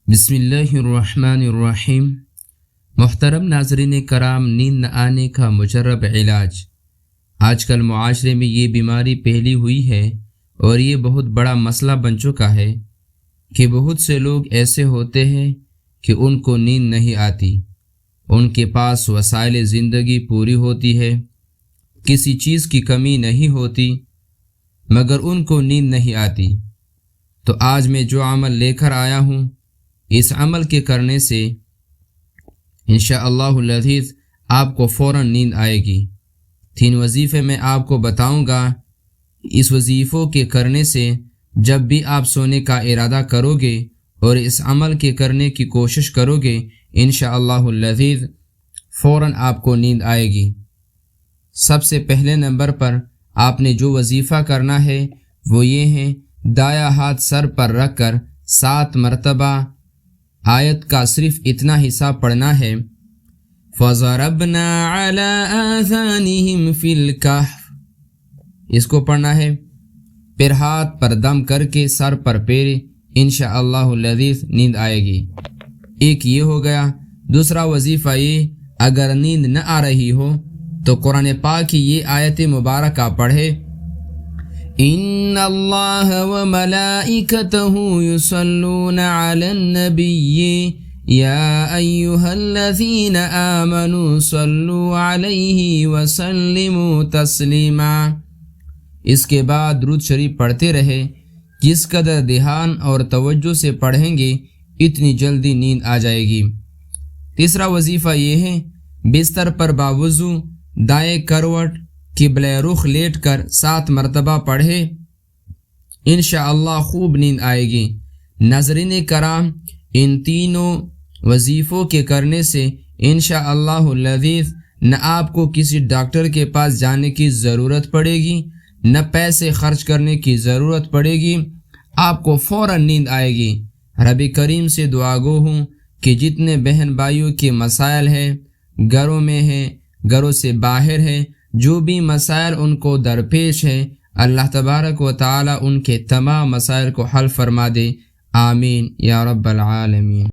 بسم اللہ الرحمن الرحیم۔ محترم ناظرین کرام، نیند نہ آنے کا مجرب علاج۔ آج کل معاشرے میں یہ بیماری پھیلی ہوئی ہے اور یہ بہت بڑا مسئلہ بن چکا ہے کہ بہت سے لوگ ایسے ہوتے ہیں کہ ان کو نیند نہیں آتی۔ ان کے پاس وسائل زندگی پوری ہوتی ہے، کسی چیز کی کمی نہیں ہوتی، مگر ان کو نیند نہیں آتی۔ تو آج میں جو عمل لے کر آیا ہوں، اس عمل کے کرنے سے انشاءاللہ العزیز آپ کو فوراً نیند آئے گی۔ 3 وظیفے میں آپ کو بتاؤں گا۔ اس وظیفوں کے کرنے سے جب بھی آپ سونے کا ارادہ کرو گے اور اس عمل کے کرنے کی کوشش کرو گے، انشاءاللہ العزیز فوراً آپ کو نیند آئے گی۔ سب سے پہلے نمبر پر آپ نے جو وظیفہ کرنا ہے وہ یہ ہے، دایاں ہاتھ سر پر رکھ کر 7 مرتبہ آیت کا صرف اتنا حصہ پڑھنا ہے، فَضَرَبْنَا عَلَىٰ آذَانِهِمْ فِي الْكَهْفِ۔ اس کو پڑھنا ہے، پھر ہاتھ پر دم کر کے سر پر پھیرے، انشاءاللہ العزیز نیند آئے گی۔ ایک یہ ہو گیا۔ دوسرا وظیفہ یہ، اگر نیند نہ آ رہی ہو تو قرآن پاک کی یہ آیت مبارکہ پڑھے، ان اللہ وملائکتہ یصلون علی النبی یا ایہا الذین آمنوا صلوا علیہ وسلموا تسلیما۔ اس کے بعد درود شریف پڑھتے رہے۔ جس قدر دھیان اور توجہ سے پڑھیں گے اتنی جلدی نیند آ جائے گی۔ تیسرا وظیفہ یہ ہے، بستر پر باوضو دائیں کروٹ قبلہ رخ لیٹ کر 7 مرتبہ پڑھے، انشاءاللہ خوب نیند آئے گی۔ ناظرین کرام، ان تینوں وظیفوں کے کرنے سے انشاءاللہ العزیز نہ آپ کو کسی ڈاکٹر کے پاس جانے کی ضرورت پڑے گی، نہ پیسے خرچ کرنے کی ضرورت پڑے گی، آپ کو فوراً نیند آئے گی۔ رب کریم سے دعا گو ہوں کہ جتنے بہن بھائیوں کے مسائل ہیں، گھروں میں ہیں، گھروں سے باہر ہیں، جو بھی مسائل ان کو درپیش ہے، اللہ تبارک و تعالی ان کے تمام مسائل کو حل فرما دے، آمین یا رب العالمین۔